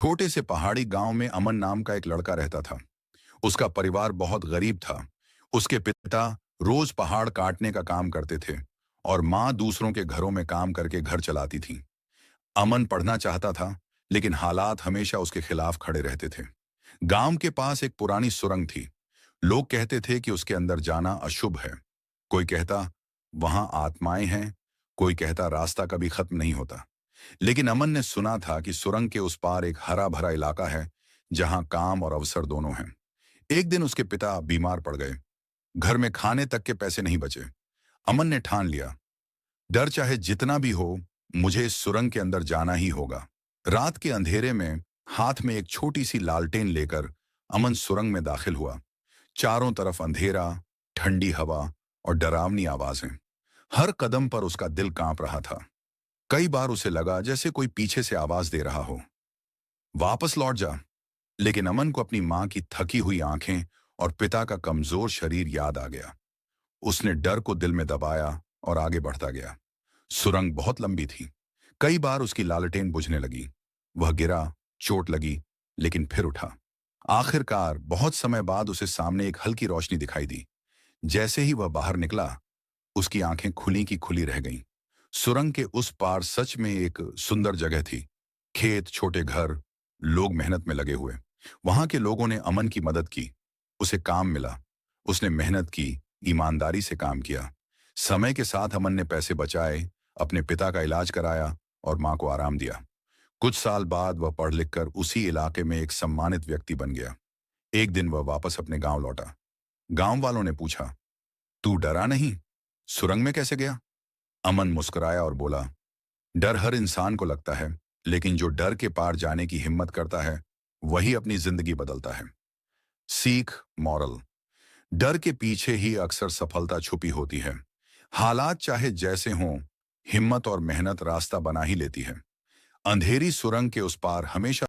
छोटे से पहाड़ी गांव में अमन नाम का एक लड़का रहता था। उसका परिवार बहुत गरीब था। उसके पिता रोज पहाड़ काटने का काम करते थे और माँ दूसरों के घरों में काम करके घर चलाती थी। अमन पढ़ना चाहता था, लेकिन हालात हमेशा उसके खिलाफ खड़े रहते थे। गांव के पास एक पुरानी सुरंग थी। लोग कहते थे कि उसके अंदर जाना अशुभ है। कोई कहता वहां आत्माएं हैं, कोई कहता रास्ता कभी खत्म नहीं होता। लेकिन अमन ने सुना था कि सुरंग के उस पार एक हरा भरा इलाका है, जहां काम और अवसर दोनों हैं। एक दिन उसके पिता बीमार पड़ गए। घर में खाने तक के पैसे नहीं बचे। अमन ने ठान लिया, डर चाहे जितना भी हो, मुझे इस सुरंग के अंदर जाना ही होगा। रात के अंधेरे में हाथ में एक छोटी सी लालटेन लेकर अमन सुरंग में दाखिल हुआ। चारों तरफ अंधेरा, ठंडी हवा और डरावनी आवाजें। हर कदम पर उसका दिल कांप रहा था। कई बार उसे लगा जैसे कोई पीछे से आवाज दे रहा हो, वापस लौट जा। लेकिन अमन को अपनी मां की थकी हुई आंखें और पिता का कमजोर शरीर याद आ गया। उसने डर को दिल में दबाया और आगे बढ़ता गया। सुरंग बहुत लंबी थी। कई बार उसकी लालटेन बुझने लगी। वह गिरा, चोट लगी, लेकिन फिर उठा। आखिरकार बहुत समय बाद उसे सामने एक हल्की रोशनी दिखाई दी। जैसे ही वह बाहर निकला, उसकी आंखें खुली की खुली रह गईं। सुरंग के उस पार सच में एक सुंदर जगह थी। खेत, छोटे घर, लोग मेहनत में लगे हुए। वहां के लोगों ने अमन की मदद की। उसे काम मिला। उसने मेहनत की, ईमानदारी से काम किया। समय के साथ अमन ने पैसे बचाए, अपने पिता का इलाज कराया और मां को आराम दिया। कुछ साल बाद वह पढ़ लिख कर उसी इलाके में एक सम्मानित व्यक्ति बन गया। एक दिन वह वापस अपने गांव लौटा। गांव वालों ने पूछा, तू डरा नहीं? सुरंग में कैसे गया? अमन मुस्कुराया और बोला, डर हर इंसान को लगता है, लेकिन जो डर के पार जाने की हिम्मत करता है, वही अपनी जिंदगी बदलता है। सीख, मॉरल। डर के पीछे ही अक्सर सफलता छुपी होती है। हालात चाहे जैसे हों, हिम्मत और मेहनत रास्ता बना ही लेती है। अंधेरी सुरंग के उस पार हमेशा